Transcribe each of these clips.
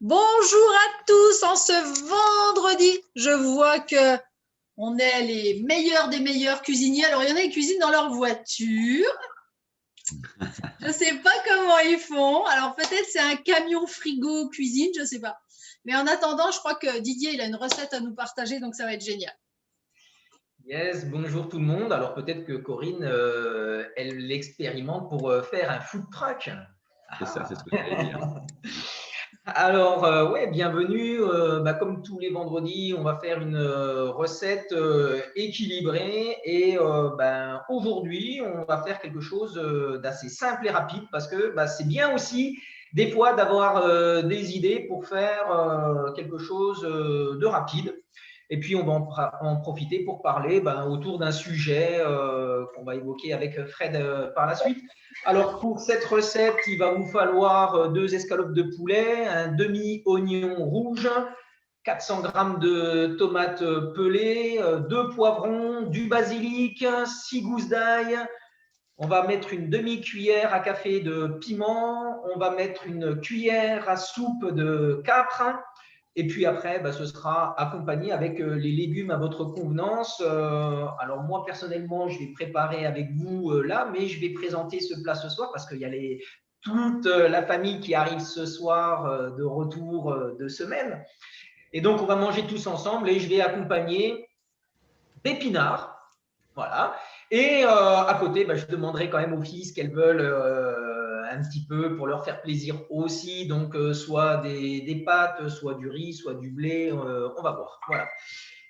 Bonjour à tous en ce vendredi. Je vois que on est les meilleurs des meilleurs cuisiniers. Alors, il y en a qui cuisinent dans leur voiture. Je ne sais pas comment ils font. Alors, peut-être c'est un camion frigo cuisine, je ne sais pas. Mais en attendant, je crois que Didier, il a une recette à nous partager, donc ça va être génial. Yes, bonjour tout le monde. Alors peut-être que Corinne, elle l'expérimente pour faire un food truck. C'est ça, c'est ce que j'allais dire. Alors, ouais, bienvenue. Comme tous les vendredis, on va faire une recette équilibrée. Et aujourd'hui, on va faire quelque chose d'assez simple et rapide parce que c'est bien aussi des fois d'avoir des idées pour faire quelque chose de rapide. Et puis, on va en profiter pour parler autour d'un sujet qu'on va évoquer avec Fred par la suite. Alors, pour cette recette, il va vous falloir 2 escalopes de poulet, un demi-oignon rouge, 400 g de tomates pelées, 2 poivrons, du basilic, 6 gousses d'ail. On va mettre une demi-cuillère à café de piment. On va mettre une cuillère à soupe de capre. Et puis après, ce sera accompagné avec les légumes à votre convenance. Alors moi, personnellement, je vais préparer avec vous là, mais je vais présenter ce plat ce soir parce qu'il y a toute la famille qui arrive ce soir de retour de semaine. Et donc, on va manger tous ensemble et je vais accompagner d'épinards. Voilà. Et à côté, je demanderai quand même aux filles ce qu'elles veulent un petit peu pour leur faire plaisir aussi. Donc, soit des pâtes, soit du riz, soit du blé. On va voir. Voilà.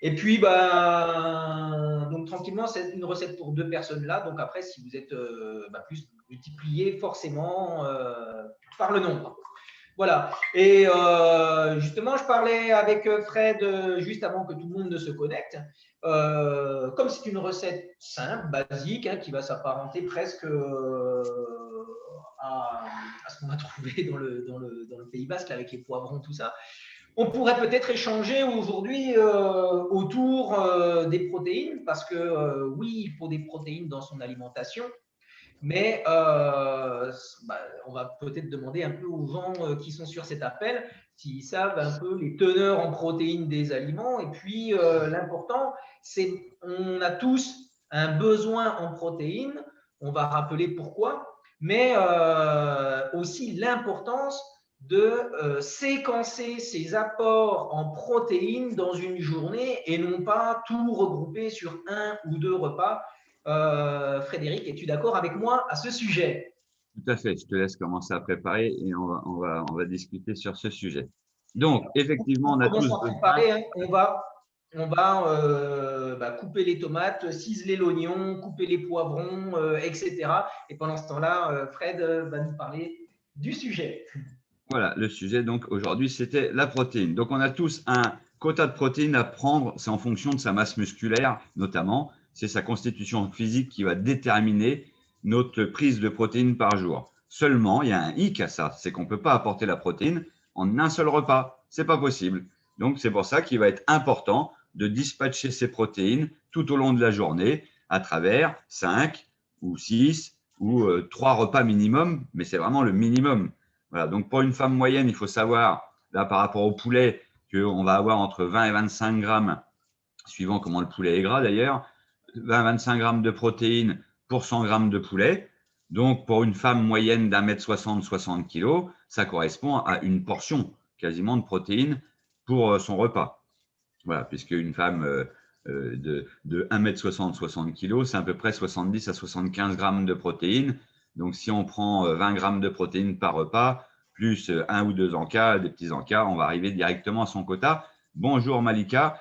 Et puis, donc tranquillement, c'est une recette pour 2 personnes là. Donc après, si vous êtes plus multiplié forcément par le nombre. Voilà. Et justement, je parlais avec Fred juste avant que tout le monde ne se connecte. Comme c'est une recette simple, basique, qui va s'apparenter presque à ce qu'on va trouver dans le Pays Basque avec les poivrons, tout ça. On pourrait peut-être échanger aujourd'hui autour des protéines parce que oui, il faut des protéines dans son alimentation. Mais on va peut-être demander un peu aux gens qui sont sur cet appel s'ils savent un peu les teneurs en protéines des aliments. Et puis, l'important, c'est qu'on a tous un besoin en protéines. On va rappeler pourquoi, mais aussi l'importance de séquencer ces apports en protéines dans une journée et non pas tout regrouper sur 1 ou 2 repas. Frédéric, es-tu d'accord avec moi à ce sujet? Tout à fait. Je te laisse commencer à préparer et on va discuter sur ce sujet. Donc, effectivement, on a tous préparer, hein. On va couper les tomates, ciseler l'oignon, couper les poivrons, etc. Et pendant ce temps-là, Fred va nous parler du sujet. Voilà, le sujet, donc, aujourd'hui, c'était la protéine. Donc, on a tous un quota de protéines à prendre. C'est en fonction de sa masse musculaire, notamment. C'est sa constitution physique qui va déterminer notre prise de protéines par jour. Seulement, il y a un hic à ça. C'est qu'on ne peut pas apporter la protéine en un seul repas. C'est pas possible. Donc, c'est pour ça qu'il va être important de dispatcher ces protéines tout au long de la journée à travers 5 ou 6 ou 3 repas minimum. Mais c'est vraiment le minimum. Voilà, donc pour une femme moyenne, il faut savoir, là par rapport au poulet, qu'on va avoir entre 20 et 25 grammes, suivant comment le poulet est gras d'ailleurs, 20-25 grammes de protéines pour 100 grammes de poulet. Donc pour une femme moyenne d'1m60, 60 kg, ça correspond à une portion quasiment de protéines pour son repas. Voilà, puisque une femme de 1m60, 60 kg, c'est à peu près 70 à 75 grammes de protéines. Donc, si on prend 20 grammes de protéines par repas, plus 1 ou 2 encas, des petits encas, on va arriver directement à son quota. Bonjour Malika.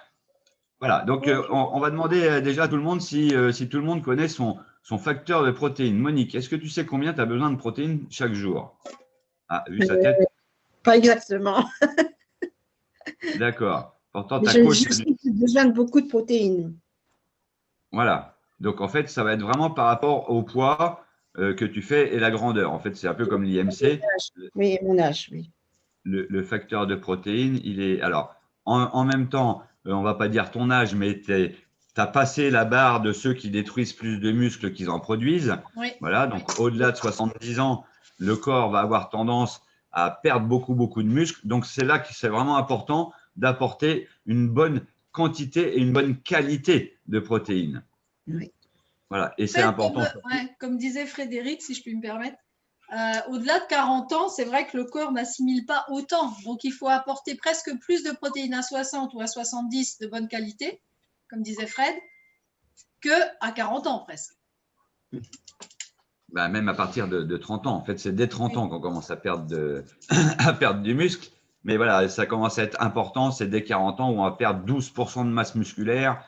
Voilà, donc on va demander déjà à tout le monde si tout le monde connaît son facteur de protéines. Monique, est-ce que tu sais combien tu as besoin de protéines chaque jour? Ah, vu sa tête. Pas exactement. D'accord. Pourtant, ta coach. Je sais que j'ai besoin de beaucoup de protéines. Voilà. Donc, en fait, ça va être vraiment par rapport au poids que tu fais et la grandeur. En fait, c'est un peu comme l'IMC. Oui, mon âge, oui. Le facteur de protéines, il est… Alors, en même temps, on ne va pas dire ton âge, mais tu as passé la barre de ceux qui détruisent plus de muscles qu'ils en produisent. Oui. Voilà, donc au-delà de 70 ans, le corps va avoir tendance à perdre beaucoup de muscles. Donc, c'est là que c'est vraiment important d'apporter une bonne quantité et une bonne qualité de protéines. Oui. Voilà, et c'est important. Comme disait Frédéric, si je puis me permettre, au-delà de 40 ans, c'est vrai que le corps n'assimile pas autant. Donc, il faut apporter presque plus de protéines à 60 ou à 70 de bonne qualité, comme disait Fred, qu'à 40 ans presque. Ben, même à partir de 30 ans. En fait, c'est dès 30 ans qu'on commence à à perdre du muscle. Mais voilà, ça commence à être important. C'est dès 40 ans où on va perdre 12% de masse musculaire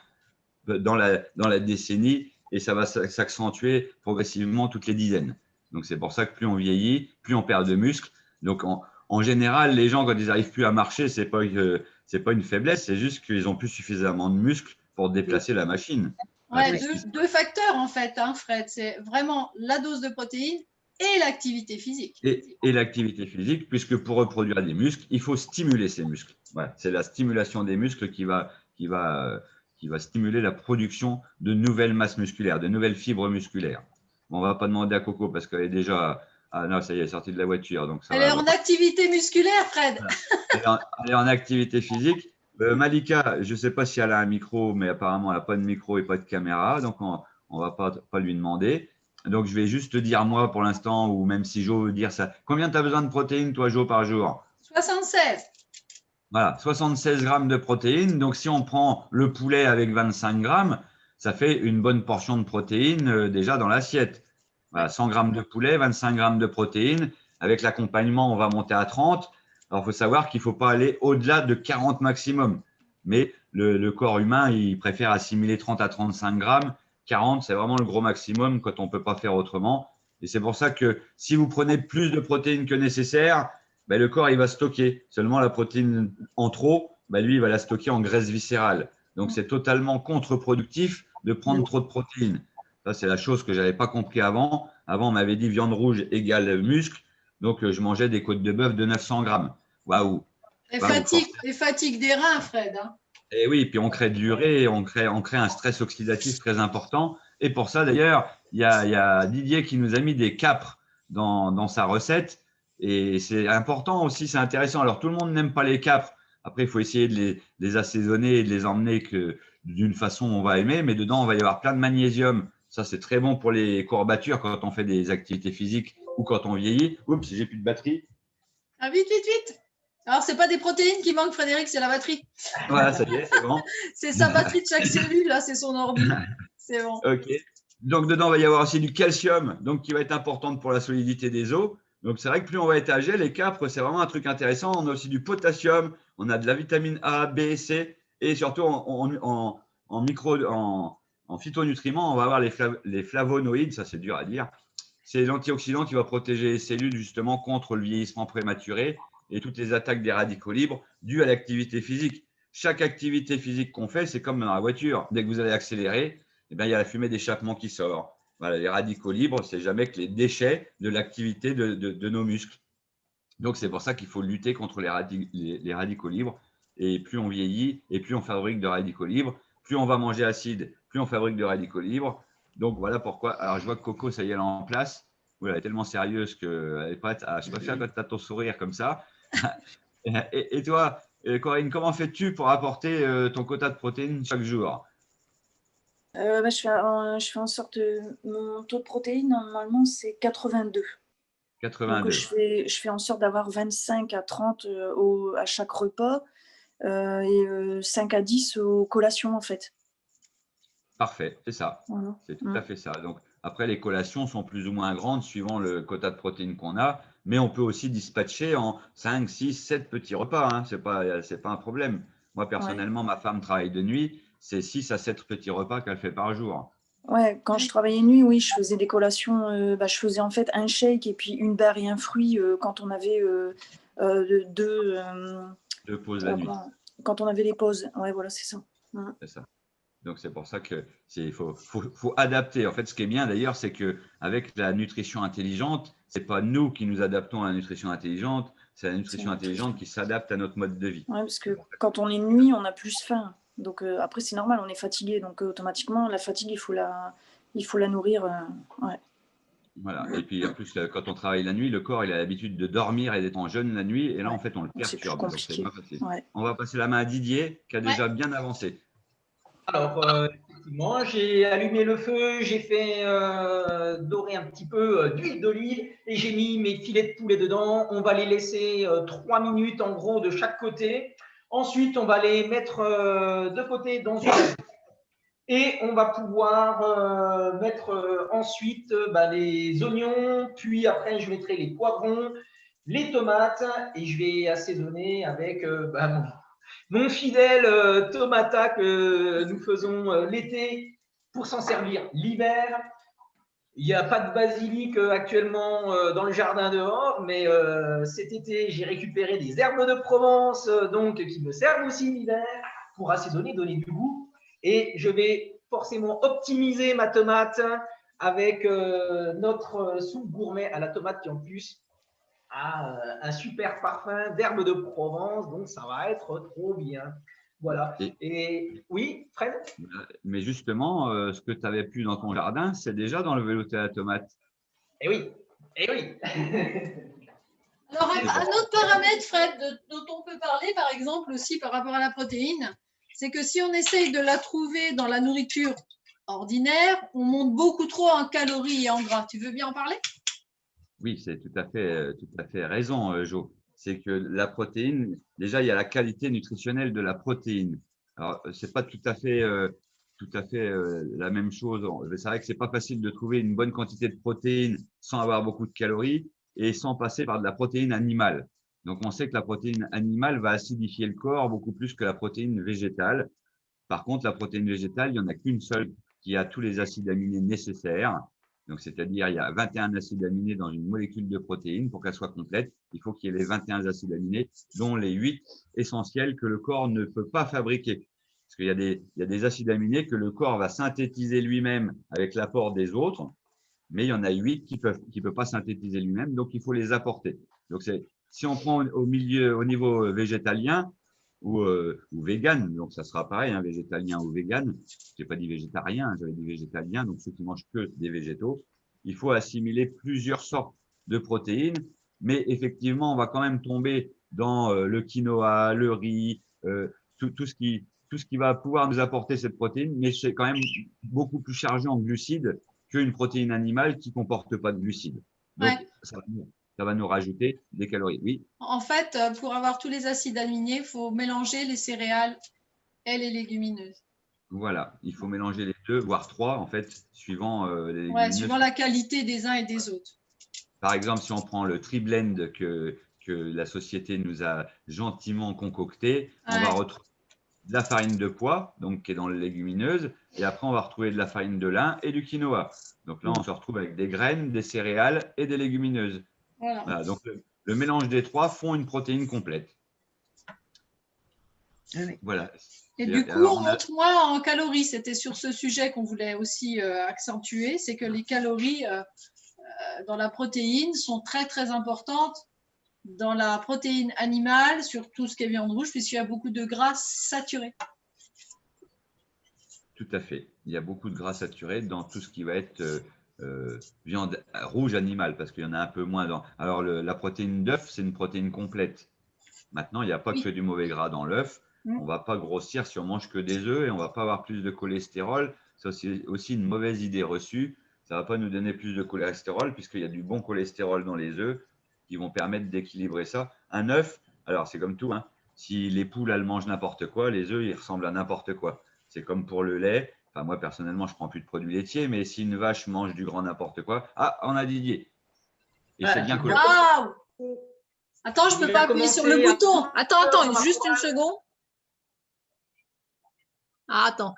dans la décennie et ça va s'accentuer progressivement toutes les dizaines. Donc, c'est pour ça que plus on vieillit, plus on perd de muscles. Donc, en général, les gens, quand ils n'arrivent plus à marcher, ce n'est pas une faiblesse, c'est juste qu'ils n'ont plus suffisamment de muscles pour déplacer la machine. Ouais, deux facteurs en fait, hein, Fred. C'est vraiment la dose de protéines et l'activité physique. Et l'activité physique, puisque pour reproduire des muscles, il faut stimuler ces muscles. Voilà, c'est la stimulation des muscles qui va stimuler la production de nouvelles masses musculaires, de nouvelles fibres musculaires. Bon, on ne va pas demander à Coco parce qu'elle est déjà… Ah non, ça y est, elle est sortie de la voiture. Donc ça elle est en activité musculaire, Fred. Elle est en activité physique. Malika, je ne sais pas si elle a un micro, mais apparemment, elle n'a pas de micro et pas de caméra. Donc, on ne va pas lui demander. Donc, je vais juste te dire, moi, pour l'instant, ou même si Jo veut dire ça. Combien tu as besoin de protéines, toi, Jo, par jour? 76. Voilà, 76 grammes de protéines. Donc, si on prend le poulet avec 25 grammes, ça fait une bonne portion de protéines déjà dans l'assiette. Voilà, 100 grammes de poulet, 25 grammes de protéines. Avec l'accompagnement, on va monter à 30. Alors, il faut savoir qu'il ne faut pas aller au-delà de 40 maximum. Mais le corps humain, il préfère assimiler 30 à 35 grammes. 40, c'est vraiment le gros maximum quand on ne peut pas faire autrement. Et c'est pour ça que si vous prenez plus de protéines que nécessaire, ben, le corps, il va stocker seulement la protéine en trop. Ben, lui, il va la stocker en graisse viscérale. Donc, c'est totalement contre-productif de prendre trop de protéines. Ça, c'est la chose que je n'avais pas compris avant. Avant, on m'avait dit viande rouge égale muscle. Donc, je mangeais des côtes de bœuf de 900 grammes. Waouh! Et fatigue des reins, Fred. Hein. Et oui, puis on crée de l'urée, on crée un stress oxydatif très important. Et pour ça, d'ailleurs, il y a Didier qui nous a mis des capres dans sa recette. Et c'est important aussi, c'est intéressant. Alors, tout le monde n'aime pas les capres. Après, il faut essayer de les assaisonner et de les emmener d'une façon on va aimer. Mais dedans, on va y avoir plein de magnésium. Ça, c'est très bon pour les courbatures quand on fait des activités physiques ou quand on vieillit. Oups, j'ai plus de batterie. Ah, vite. Alors, ce n'est pas des protéines qui manquent, Frédéric, c'est la batterie. Voilà, ça y est, c'est bon. C'est sa batterie de chaque cellule, là, c'est son ordi. C'est bon. OK. Donc, dedans, il va y avoir aussi du calcium, donc qui va être importante pour la solidité des os. Donc, c'est vrai que plus on va être âgé, les capres, c'est vraiment un truc intéressant. On a aussi du potassium, on a de la vitamine A, B, C, et surtout en phytonutriments, on va avoir les flavonoïdes, ça c'est dur à dire. C'est l'antioxydant qui va protéger les cellules justement contre le vieillissement prématuré et toutes les attaques des radicaux libres dues à l'activité physique. Chaque activité physique qu'on fait, c'est comme dans la voiture. Dès que vous allez accélérer, eh bien, il y a la fumée d'échappement qui sort. Voilà, les radicaux libres, c'est jamais que les déchets de l'activité de nos muscles. Donc, c'est pour ça qu'il faut lutter contre les radicaux libres. Et plus on vieillit et plus on fabrique de radicaux libres, plus on va manger acide, plus on fabrique de radicaux libres. Donc, voilà pourquoi. Alors, je vois que Coco, ça y est, elle est en place. Elle est tellement sérieuse qu'elle est prête à… Je préfère quand tu as ton sourire comme ça. Et toi, Corinne, comment fais-tu pour apporter ton quota de protéines chaque jour? Je fais en sorte mon taux de protéines, normalement, c'est 82. 82. Donc, je fais en sorte d'avoir 25 à 30 à chaque repas et 5 à 10 aux collations, en fait. Parfait, c'est ça. Voilà. C'est tout à fait ça. Donc, après, les collations sont plus ou moins grandes suivant le quota de protéines qu'on a, mais on peut aussi dispatcher en 5, 6, 7 petits repas. Hein. Ce n'est pas un problème. Moi, personnellement, ma femme travaille de nuit. C'est 6 à 7 petits repas qu'elle fait par jour. Ouais, quand je travaillais nuit, oui, je faisais des collations. Je faisais en fait un shake et puis une barre et un fruit quand on avait deux pauses la nuit. Quand on avait les pauses. Ouais, voilà, c'est ça. C'est ça. Donc, c'est pour ça qu'il faut adapter. En fait, ce qui est bien d'ailleurs, c'est qu'avec la nutrition intelligente, ce n'est pas nous qui nous adaptons à la nutrition intelligente, c'est la nutrition intelligente qui s'adapte à notre mode de vie. Oui, parce que quand on est nuit, on a plus faim. Donc, après, c'est normal, on est fatigué. Donc, automatiquement, la fatigue, il faut la nourrir. Ouais. Voilà. Et puis en plus, quand on travaille la nuit, le corps il a l'habitude de dormir et d'être en jeûne la nuit. Et là, Ouais. en fait, on le Donc, c'est plus perturbe. Donc, c'est compliqué. pas facile. Ouais. On va passer la main à Didier, qui a déjà bien avancé. Alors, effectivement, j'ai allumé le feu, j'ai fait dorer un petit peu d'huile d'olive et j'ai mis mes filets de poulet dedans. On va les laisser 3 minutes en gros de chaque côté. Ensuite, on va les mettre de côté dans une et on va pouvoir mettre ensuite les oignons, puis après je mettrai les poivrons, les tomates et je vais assaisonner avec mon fidèle tomata que nous faisons l'été pour s'en servir l'hiver. Il n'y a pas de basilic actuellement dans le jardin dehors, mais cet été, j'ai récupéré des herbes de Provence donc, qui me servent aussi l'hiver pour assaisonner, donner du goût. Et je vais forcément optimiser ma tomate avec notre soupe gourmet à la tomate qui en plus a un super parfum d'herbes de Provence, donc ça va être trop bien. Voilà. Et oui, Fred? Mais justement, ce que tu avais pu dans ton jardin, c'est déjà dans le velouté à la tomate. Eh oui, eh oui. Alors, un autre paramètre, Fred, dont on peut parler, par exemple, aussi par rapport à la protéine, c'est que si on essaye de la trouver dans la nourriture ordinaire, on monte beaucoup trop en calories et en gras. Tu veux bien en parler? Oui, c'est tout à fait raison, Jo. C'est que la protéine, déjà, il y a la qualité nutritionnelle de la protéine. Alors, c'est pas tout à fait la même chose. C'est vrai que c'est pas facile de trouver une bonne quantité de protéines sans avoir beaucoup de calories et sans passer par de la protéine animale. Donc, on sait que la protéine animale va acidifier le corps beaucoup plus que la protéine végétale. Par contre, la protéine végétale, il n'y en a qu'une seule qui a tous les acides aminés nécessaires. Donc, c'est-à-dire, il y a 21 acides aminés dans une molécule de protéine. Pour qu'elle soit complète, il faut qu'il y ait les 21 acides aminés, dont les 8 essentiels que le corps ne peut pas fabriquer. Parce qu'il y a des acides aminés que le corps va synthétiser lui-même avec l'apport des autres, mais il y en a 8 qui peut pas synthétiser lui-même, donc il faut les apporter. Donc, si on prend au niveau végétalien, ou vegan, donc ça sera pareil, hein, végétalien ou vegan. J'ai pas dit végétarien, j'avais dit végétalien, donc ceux qui mangent que des végétaux. Il faut assimiler plusieurs sortes de protéines, mais effectivement, on va quand même tomber dans le quinoa, le riz, tout ce qui va pouvoir nous apporter cette protéine, mais c'est quand même beaucoup plus chargé en glucides qu'une protéine animale qui comporte pas de glucides. Donc, ça va nous rajouter des calories. Oui. En fait, pour avoir tous les acides aminés, il faut mélanger les céréales et les légumineuses. Voilà, il faut mélanger les deux, voire trois, en fait, suivant les légumineuses. Suivant la qualité des uns et des autres. Par exemple, si on prend le tri-blend que la société nous a gentiment concocté, on va retrouver de la farine de pois, donc qui est dans les légumineuses, et après on va retrouver de la farine de lin et du quinoa. Donc là, on se retrouve avec des graines, des céréales et des légumineuses. Voilà, donc le mélange des trois font une protéine complète. Voilà. Et du coup, on monte moins en calories. C'était sur ce sujet qu'on voulait aussi accentuer, c'est que les calories dans la protéine sont très très importantes dans la protéine animale, sur tout ce qui est viande rouge, puisqu'il y a beaucoup de gras saturés. Tout à fait. Il y a beaucoup de gras saturés dans tout ce qui va être viande rouge animale, parce qu'il y en a un peu moins dans. Alors, la protéine d'œuf, c'est une protéine complète. Maintenant, il n'y a pas que du mauvais gras dans l'œuf. On ne va pas grossir si on mange que des œufs et on ne va pas avoir plus de cholestérol. Ça, c'est aussi une mauvaise idée reçue. Ça ne va pas nous donner plus de cholestérol puisqu'il y a du bon cholestérol dans les œufs qui vont permettre d'équilibrer ça. Un œuf, alors c'est comme tout, hein. Si les poules, elles mangent n'importe quoi, les œufs, ils ressemblent à n'importe quoi. C'est comme pour le lait. Enfin, moi, personnellement, je ne prends plus de produits laitiers, mais si une vache mange du grand n'importe quoi, on a Didier. Et c'est bien cool. Attends, je ne peux pas appuyer sur le bouton. Attends, juste une seconde. Attends.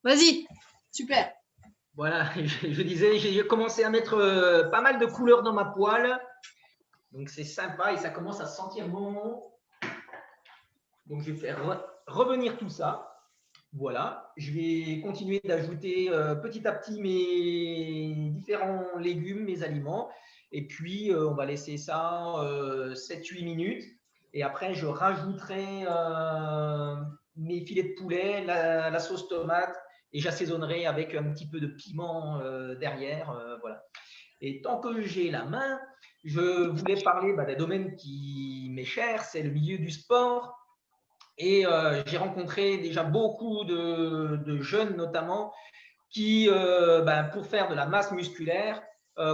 Vas-y, super. Voilà, je disais, j'ai commencé à mettre pas mal de couleurs dans ma poêle. Donc, c'est sympa et ça commence à sentir bon. Donc, je vais faire revenir tout ça. Voilà, je vais continuer d'ajouter petit à petit mes différents légumes, mes aliments. Et puis, on va laisser ça 7-8 minutes. Et après, je rajouterai mes filets de poulet, la sauce tomate et j'assaisonnerai avec un petit peu de piment derrière. Voilà. Et tant que j'ai la main, je voulais parler d'un domaine qui m'est cher, c'est le milieu du sport. Et j'ai rencontré déjà beaucoup de jeunes notamment qui, pour faire de la masse musculaire,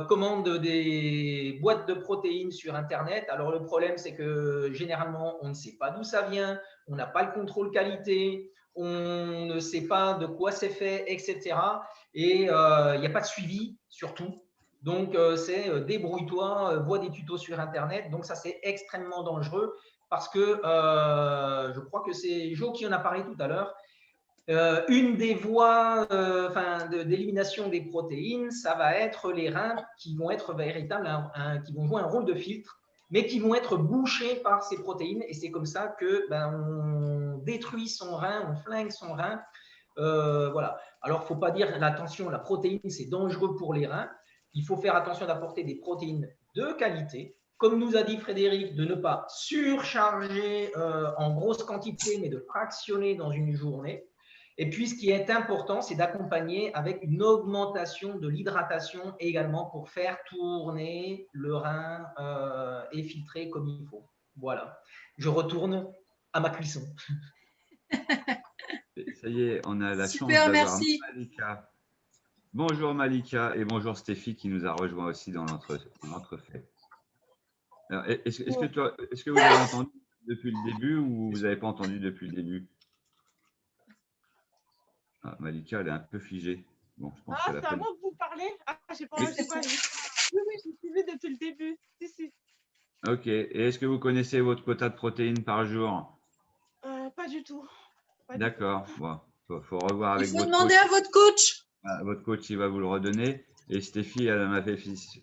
commandent des boîtes de protéines sur Internet. Alors le problème, c'est que généralement, on ne sait pas d'où ça vient, on n'a pas le contrôle qualité, on ne sait pas de quoi c'est fait, etc. Et il n'y a pas de suivi surtout. Donc, c'est débrouille-toi, vois des tutos sur Internet. Donc, ça, c'est extrêmement dangereux parce que je crois que c'est Jo qui en a parlé tout à l'heure. Une des voies d'élimination des protéines, ça va être les reins qui vont être véritables, qui vont jouer un rôle de filtre, mais qui vont être bouchés par ces protéines. Et c'est comme ça que on détruit son rein, on flingue son rein. Voilà. Alors, il ne faut pas dire attention, la protéine, c'est dangereux pour les reins. Il faut faire attention d'apporter des protéines de qualité. Comme nous a dit Frédéric, de ne pas surcharger en grosse quantité, mais de fractionner dans une journée. Et puis, ce qui est important, c'est d'accompagner avec une augmentation de l'hydratation également pour faire tourner le rein et filtrer comme il faut. Voilà. Je retourne à ma cuisson. Ça y est, on a la chance Super, d'avoir merci. Malika. Bonjour Malika et bonjour Stéphie qui nous a rejoint aussi dans l'entrefait. Est-ce que vous avez entendu depuis le début ou vous n'avez pas entendu depuis le début? Malika, elle est un peu figée. Bon, je pense c'est à moi que vous parlez? J'ai pas entendu. Oui, j'ai suivi depuis le début. Si. Ok. Et est-ce que vous connaissez votre quota de protéines par jour? Pas du tout. D'accord. Bon, faut revoir avec Il faut votre demander coach. à votre coach. Votre coach, il va vous le redonner. Et Stéphie, elle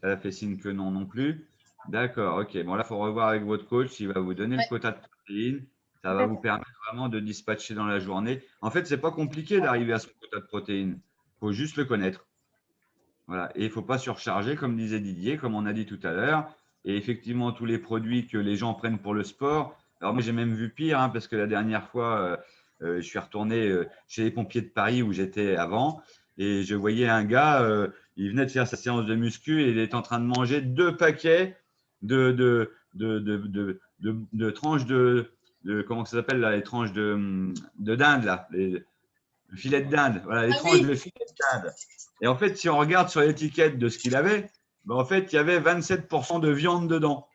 a fait signe que non plus. D'accord, ok. Bon, là, il faut revoir avec votre coach. Il va vous donner le quota de protéines. Ça va vous permettre vraiment de dispatcher dans la journée. En fait, ce n'est pas compliqué d'arriver à son quota de protéines. Il faut juste le connaître. Voilà. Et il ne faut pas surcharger, comme disait Didier, comme on a dit tout à l'heure. Et effectivement, tous les produits que les gens prennent pour le sport. Alors, moi, j'ai même vu pire, parce que la dernière fois, je suis retourné chez les pompiers de Paris où j'étais avant. Et je voyais un gars, il venait de faire sa séance de muscu et il est en train de manger 2 paquets de tranches comment ça s'appelle là, les tranches de dinde, là, le filet de dinde. Voilà, les tranches de filet de dinde. Et en fait, si on regarde sur l'étiquette de ce qu'il avait, en fait, il y avait 27% de viande dedans.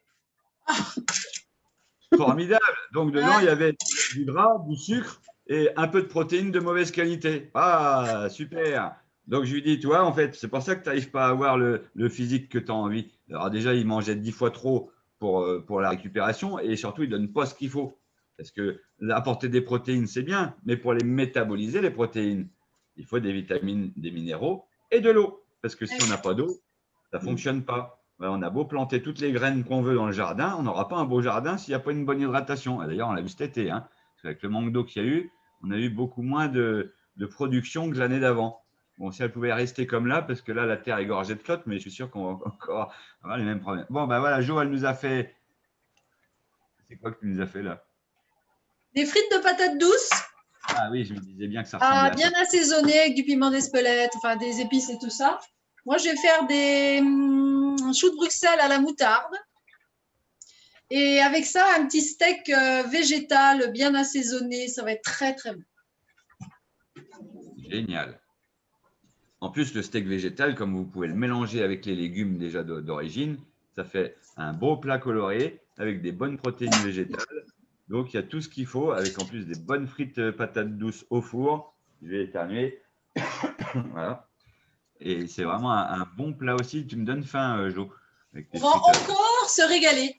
Formidable. Donc, dedans, il y avait du gras, du sucre et un peu de protéines de mauvaise qualité. Ah, super. Donc, je lui dis, toi, en fait, c'est pour ça que tu n'arrives pas à avoir le physique que tu as envie. Alors, déjà, il mangeait 10 fois trop pour la récupération et surtout, il ne donne pas ce qu'il faut. Parce que apporter des protéines, c'est bien, mais pour les métaboliser, les protéines, il faut des vitamines, des minéraux et de l'eau. Parce que si on n'a pas d'eau, ça ne fonctionne pas. On a beau planter toutes les graines qu'on veut dans le jardin, on n'aura pas un beau jardin s'il n'y a pas une bonne hydratation. D'ailleurs, on l'a vu cet été. Avec le manque d'eau qu'il y a eu, on a eu beaucoup moins de production que l'année d'avant. Bon, si elle pouvait rester comme là, parce que là, la terre est gorgée de flotte, mais je suis sûr qu'on va encore avoir les mêmes problèmes. Bon, ben voilà, Jo, elle nous a fait… C'est quoi que tu nous as fait là? Des frites de patates douces. Ah oui, je me disais bien que ça ressemblait à bien ça. assaisonnées avec du piment d'Espelette, enfin des épices et tout ça. Moi, je vais faire des choux de Bruxelles à la moutarde. Et avec ça, un petit steak végétal bien assaisonné. Ça va être très, très bon. Génial. En plus, le steak végétal, comme vous pouvez le mélanger avec les légumes déjà d'origine, ça fait un beau plat coloré avec des bonnes protéines végétales. Donc, il y a tout ce qu'il faut avec en plus des bonnes frites patates douces au four. Je vais éternuer. Voilà. Et c'est vraiment un bon plat aussi. Tu me donnes faim, Jo. On va encore se régaler.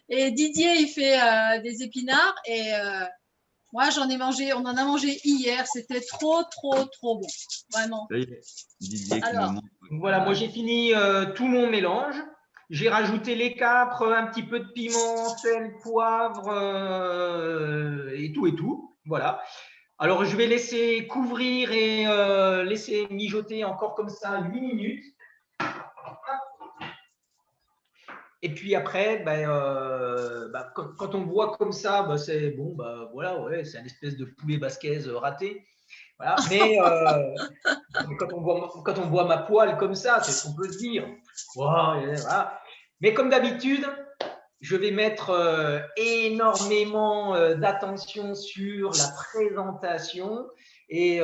Et Didier, il fait des épinards et moi, on en a mangé hier. C'était trop, trop, trop bon. Vraiment. Ça y est, Didier qui Alors, nous montre. Voilà, moi j'ai fini tout mon mélange. J'ai rajouté les capres, un petit peu de piment, sel, poivre et tout. Voilà. Alors je vais laisser couvrir et laisser mijoter encore comme ça 8 minutes. Et puis après, quand on voit comme ça, c'est bon, voilà, ouais, c'est une espèce de poulet basquaise raté. Voilà. Mais quand on voit ma poêle comme ça, c'est ce qu'on peut se dire. Wow, voilà. Mais comme d'habitude, je vais mettre énormément d'attention sur la présentation et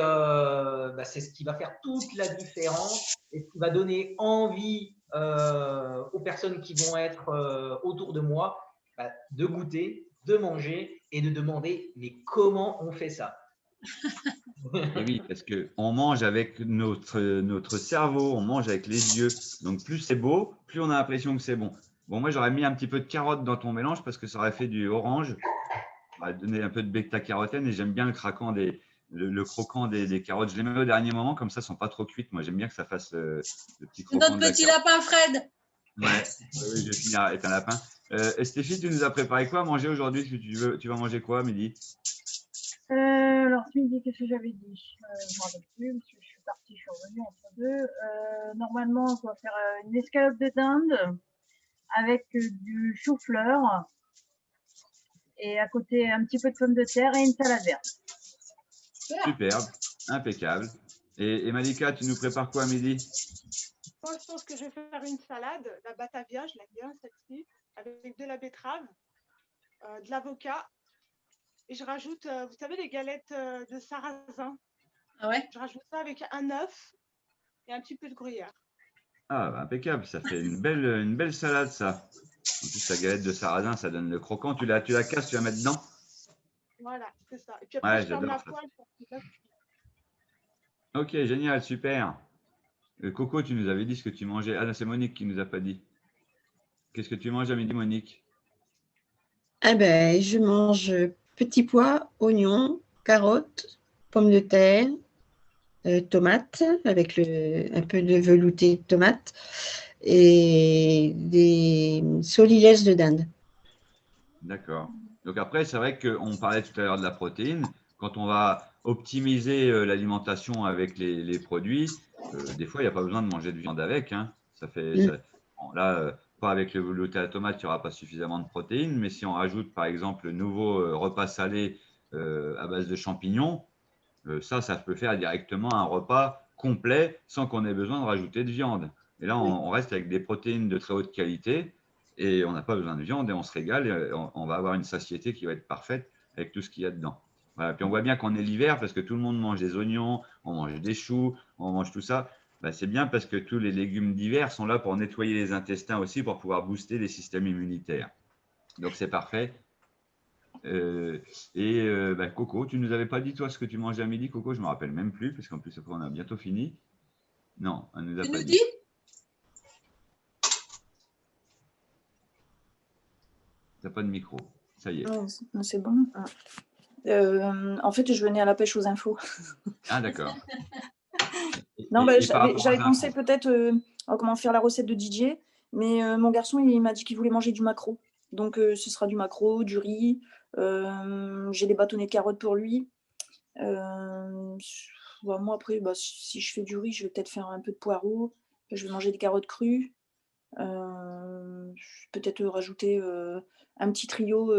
c'est ce qui va faire toute la différence et ce qui va donner envie aux personnes qui vont être autour de moi de goûter, de manger et de demander mais comment on fait ça? Et oui, parce qu'on mange avec notre cerveau, on mange avec les yeux. Donc, plus c'est beau, plus on a l'impression que c'est bon. Bon, moi, j'aurais mis un petit peu de carotte dans ton mélange parce que ça aurait fait du orange. Ça aurait donné un peu de bêta-carotène et j'aime bien le croquant des carottes. Je les mets au dernier moment, comme ça, elles ne sont pas trop cuites. Moi, j'aime bien que ça fasse le petit C'est croquant notre de la petit carotte. lapin Fred. Ouais, oui, je vais finir avec un lapin. Stéphie, tu nous as préparé quoi à manger aujourd'hui? Tu vas manger quoi à midi? Alors, ce midi, qu'est-ce que j'avais dit? Je ne me rappelle plus, parce que je suis partie, je suis revenue entre deux. Normalement, on va faire une escalope de dinde avec du chou-fleur et à côté un petit peu de pommes de terre et une salade verte. Superbe, impeccable. Et Malika, tu nous prépares quoi à midi? Moi, je pense que je vais faire une salade, la batavia, je l'aime bien celle-ci, avec de la betterave, de l'avocat. Et je rajoute, vous savez, les galettes de sarrasin. Ah ouais? Je rajoute ça avec un œuf et un petit peu de gruyère. Ah, bah, impeccable, ça fait une belle salade, ça. En plus, la galette de sarrasin, ça donne le croquant. Tu la casses, tu la mets dedans? Voilà, c'est ça. Et puis après, Ouais, je ferme j'adore la ça. poêle pour que ça cuise. Ok, génial, super. Coco, tu nous avais dit ce que tu mangeais. Ah non, c'est Monique qui nous a pas dit. Qu'est-ce que tu manges à midi, Monique? Ah ben, je mange petits pois, oignons, carottes, pommes de terre, tomates avec un peu de velouté de tomates et des solilès de dinde. D'accord. Donc après, c'est vrai qu'on parlait tout à l'heure de la protéine. Quand on va optimiser l'alimentation avec les produits, des fois, il n'y a pas besoin de manger de viande avec, hein. Bon, là, pas avec le velouté à la tomate, il n'y aura pas suffisamment de protéines. Mais si on rajoute, par exemple, le nouveau repas salé à base de champignons, ça peut faire directement un repas complet sans qu'on ait besoin de rajouter de viande. Et là, on reste avec des protéines de très haute qualité et on n'a pas besoin de viande et on se régale et on va avoir une satiété qui va être parfaite avec tout ce qu'il y a dedans. Voilà. Puis on voit bien qu'on est l'hiver parce que tout le monde mange des oignons, on mange des choux, on mange tout ça. Ben, c'est bien parce que tous les légumes d'hiver sont là pour nettoyer les intestins aussi pour pouvoir booster les systèmes immunitaires. Donc c'est parfait. Coco, tu nous avais pas dit toi ce que tu mangeais à midi, Coco, je me rappelle même plus, parce qu'en plus après on a bientôt fini. Non, elle nous a Tu pas nous dit. dis? T'as pas de micro. Ça y est. Ouais, c'est bon. En fait, je venais à la pêche aux infos. Ah d'accord. Non, Et par rapport j'avais aux pensé infos. peut-être à comment faire la recette de Didier, mais mon garçon, il m'a dit qu'il voulait manger du maquereau. Donc, ce sera du maquereau, du riz. J'ai des bâtonnets de carottes pour lui. Moi, après, si je fais du riz, je vais peut-être faire un peu de poireaux. Je vais manger des carottes crues. Peut-être rajouter un petit trio,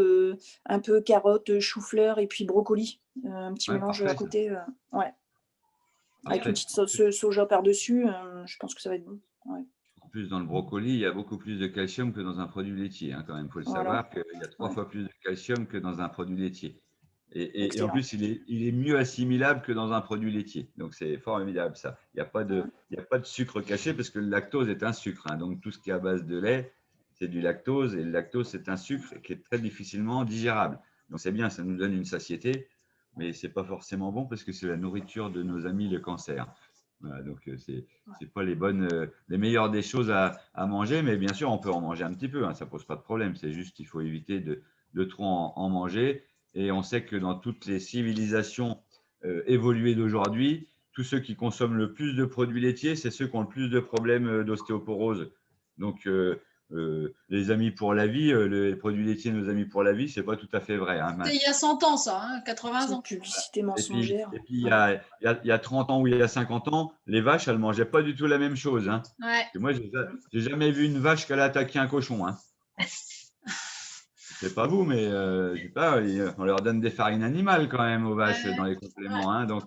un peu carottes, chou-fleur et puis brocoli. Un petit Ouais, mélange parfait, à côté. Ouais. Avec une parfait. petite sauce soja par-dessus, je pense que ça va être bon. Ouais. En plus, dans le brocoli, il y a beaucoup plus de calcium que dans un produit laitier, hein, quand même. Il faut le Voilà. savoir qu'il y a 3 fois plus de calcium que dans un produit laitier. Et en Excellent. plus, il est mieux assimilable que dans un produit laitier. Donc, c'est formidable ça. Il n'y a pas de sucre caché parce que le lactose est un sucre, hein. Donc, tout ce qui est à base de lait, c'est du lactose. Et le lactose, c'est un sucre qui est très difficilement digérable. Donc, c'est bien, ça nous donne une satiété, mais ce n'est pas forcément bon parce que c'est la nourriture de nos amis le cancer. Voilà, donc, c'est pas les meilleures des choses à manger, mais bien sûr, on peut en manger un petit peu, hein, ça pose pas de problème. C'est juste qu'il faut éviter de trop en manger. Et on sait que dans toutes les civilisations évoluées d'aujourd'hui, tous ceux qui consomment le plus de produits laitiers, c'est ceux qui ont le plus de problèmes d'ostéoporose. Donc, les amis pour la vie, les produits laitiers, nos amis pour la vie, c'est pas tout à fait vrai, hein. C'était il y a 100 ans, ça, hein, 80 ans. Publicité Et mensongère. puis il y a 30 ans ou il y a 50 ans, les vaches, elles ne mangeaient pas du tout la même chose, hein. Ouais. Et moi, j'ai jamais vu une vache qu'elle a attaqué un cochon, hein. Je sais pas vous, mais je sais pas, on leur donne des farines animales quand même aux vaches dans les compléments, hein. Donc,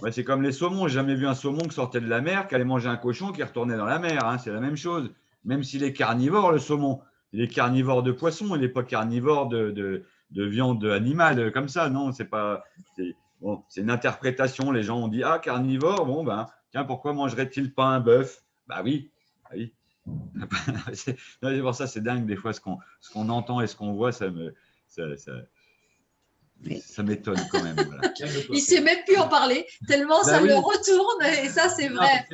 Ouais, c'est comme les saumons. J'ai jamais vu un saumon qui sortait de la mer, qui allait manger un cochon, qui retournait dans la mer. Hein. C'est la même chose. Même s'il est carnivore, le saumon, il est carnivore de poisson, il n'est pas carnivore de viande animale comme ça. Non, c'est pas. Bon, c'est une interprétation. Les gens ont dit ah carnivore, bon ben tiens pourquoi mangerait-il pas un bœuf? Bah oui, bah oui. C'est pour ça c'est dingue des fois ce qu'on entend et ce qu'on voit, ça m'étonne quand même. Voilà. Il ne sait même plus en parler, tellement ça oui. le retourne. Et ça, c'est vrai.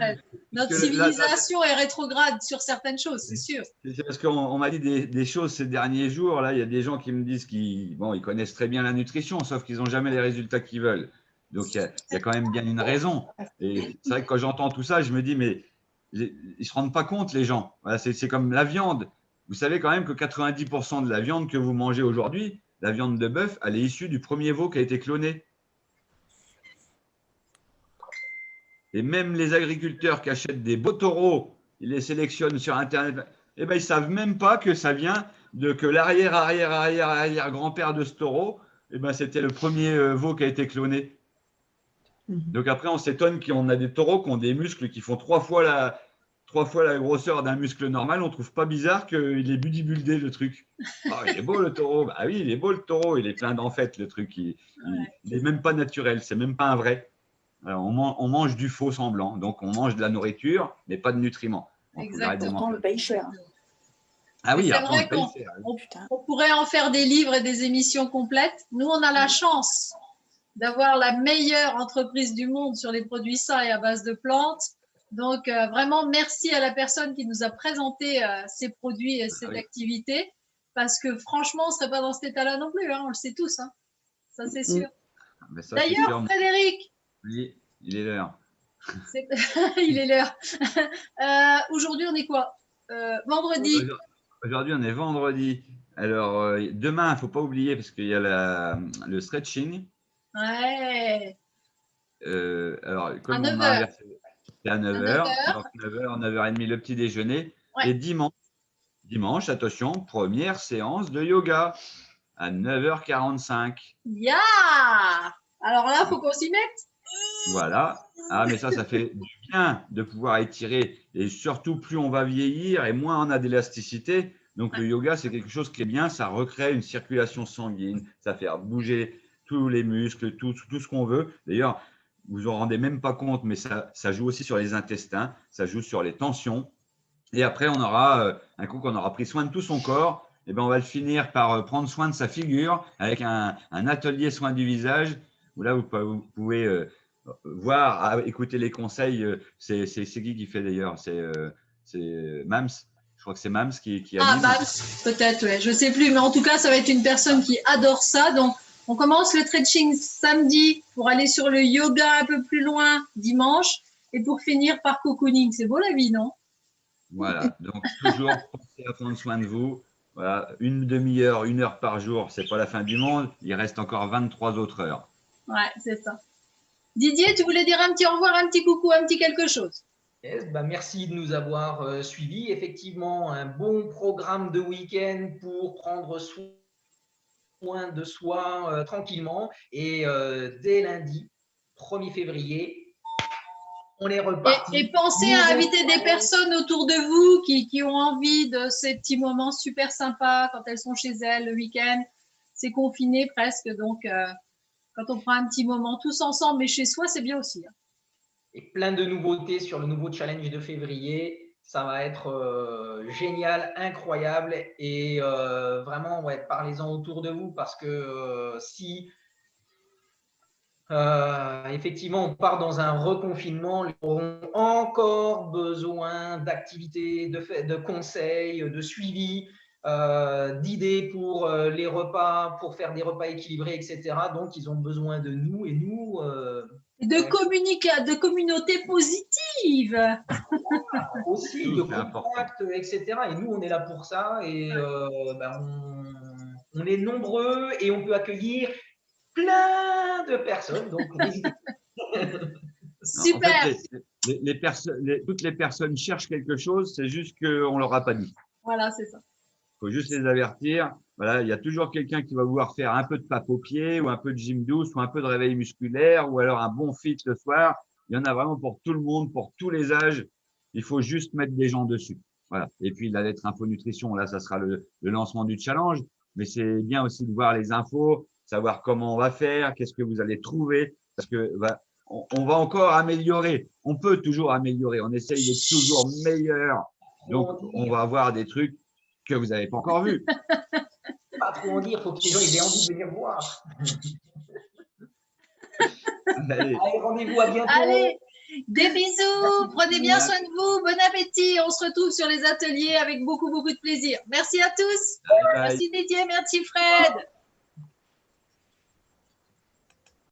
Notre civilisation là, est rétrograde sur certaines choses, c'est sûr. C'est parce qu'on m'a dit des choses ces derniers jours. Là, il y a des gens qui me disent qu'ils connaissent très bien la nutrition, sauf qu'ils n'ont jamais les résultats qu'ils veulent. Donc, il y a quand même bien une raison. Et c'est vrai que quand j'entends tout ça, je me dis, mais ils ne se rendent pas compte, les gens. Voilà, c'est comme la viande. Vous savez quand même que 90% de la viande que vous mangez aujourd'hui, la viande de bœuf, elle est issue du premier veau qui a été cloné. Et même les agriculteurs qui achètent des beaux taureaux, ils les sélectionnent sur Internet, eh ben, ils ne savent même pas que ça vient de que l'arrière-grand-père de ce taureau, eh ben, c'était le premier veau qui a été cloné. Donc après, on s'étonne qu'on a des taureaux qui ont des muscles qui font 3 fois la grosseur d'un muscle normal. On ne trouve pas bizarre qu'il est bodybuildé, le truc. Oh, il est beau le taureau. Bah oui, il est beau le taureau. Il est plein d'enfêtes, le truc. Il n'est même pas naturel. C'est même pas un vrai. Alors, on mange du faux semblant. Donc, on mange de la nourriture, mais pas de nutriments. Exactement. On le paye cher. Ah oui, c'est après, vrai qu'on pourrait en faire des livres et des émissions complètes. Nous, on a la chance d'avoir la meilleure entreprise du monde sur les produits sains et à base de plantes. Donc, vraiment, merci à la personne qui nous a présenté ces produits et cette activité, parce que franchement, on ne serait pas dans cet état-là non plus, hein, on le sait tous, hein. Ça c'est sûr. D'ailleurs, Frédéric, oui, il est l'heure. Il est l'heure. Aujourd'hui, on est quoi? Vendredi. Aujourd'hui, on est vendredi. Alors, demain, il ne faut pas oublier, parce qu'il y a le stretching. Ouais. Alors, comme à 9 heures. C'est à 9h, donc 9h, 9h30 le petit déjeuner. Ouais. Et dimanche, attention, première séance de yoga à 9h45. Yeah! Alors là, il faut qu'on s'y mette. Voilà. Ah, mais ça fait du bien de pouvoir étirer. Et surtout, plus on va vieillir et moins on a d'élasticité. Donc, le yoga, c'est quelque chose qui est bien. Ça recrée une circulation sanguine. Ça fait bouger tous les muscles, tout ce qu'on veut. D'ailleurs, vous vous en rendez même pas compte, mais ça joue aussi sur les intestins. Ça joue sur les tensions. Et après, on aura, un coup qu'on aura pris soin de tout son corps, et ben on va le finir par prendre soin de sa figure avec un atelier soin du visage, où là, vous pouvez voir, écouter les conseils. C'est qui fait d'ailleurs? C'est Mams. Je crois que c'est Mams qui anime. Ah, Mams, peut-être, ouais. Je ne sais plus. Mais en tout cas, ça va être une personne qui adore ça. Donc, on commence le stretching samedi pour aller sur le yoga un peu plus loin dimanche et pour finir par cocooning. C'est beau la vie, non? Voilà. Donc, toujours pensez à prendre soin de vous. Voilà. Une demi-heure, 1 heure par jour, ce n'est pas la fin du monde. Il reste encore 23 autres heures. Ouais, c'est ça. Didier, tu voulais dire un petit au revoir, un petit coucou, un petit quelque chose? Yes, merci de nous avoir suivis. Effectivement, un bon programme de week-end pour prendre soin de soi tranquillement. Et dès lundi, 1er février, on est reparti. Et pensez à inviter des personnes autour de vous qui ont envie de ces petits moments super sympas quand elles sont chez elles le week-end. C'est confiné presque, donc quand on prend un petit moment tous ensemble, mais chez soi, c'est bien aussi. Hein. Et plein de nouveautés sur le nouveau challenge de février. Ça va être génial, incroyable. Et vraiment, ouais, parlez-en autour de vous parce que si effectivement on part dans un reconfinement, ils auront encore besoin d'activités, de conseils, de suivi. D'idées pour les repas, pour faire des repas équilibrés, etc. Donc, ils ont besoin de nous et nous… de communautés positives. Aussi, de contact, etc. Et nous, on est là pour ça et on est nombreux et on peut accueillir plein de personnes. Donc, super. En fait, toutes les personnes cherchent quelque chose, c'est juste qu'on ne leur a pas dit. Voilà, c'est ça. faut juste les avertir. Voilà, il y a toujours quelqu'un qui va vouloir faire un peu de pape aux pieds ou un peu de gym douce ou un peu de réveil musculaire ou alors un bon fit le soir. Il y en a vraiment pour tout le monde, pour tous les âges. Il faut juste mettre des gens dessus. Voilà. Et puis, la lettre info nutrition, là, ça sera le lancement du challenge. Mais c'est bien aussi de voir les infos, savoir comment on va faire, qu'est-ce que vous allez trouver. Parce que on va encore améliorer. On peut toujours améliorer. On essaye d'être toujours meilleur. Donc, on va avoir des trucs que vous n'avez pas encore vus. Pas trop en dire, il faut que les gens aient envie de venir voir. Allez, Rendez-vous à bientôt. Allez, des bisous, prenez bien soin de vous, bon appétit. On se retrouve sur les ateliers avec beaucoup, beaucoup de plaisir. Merci à tous. bye bye. Merci Didier, merci Fred.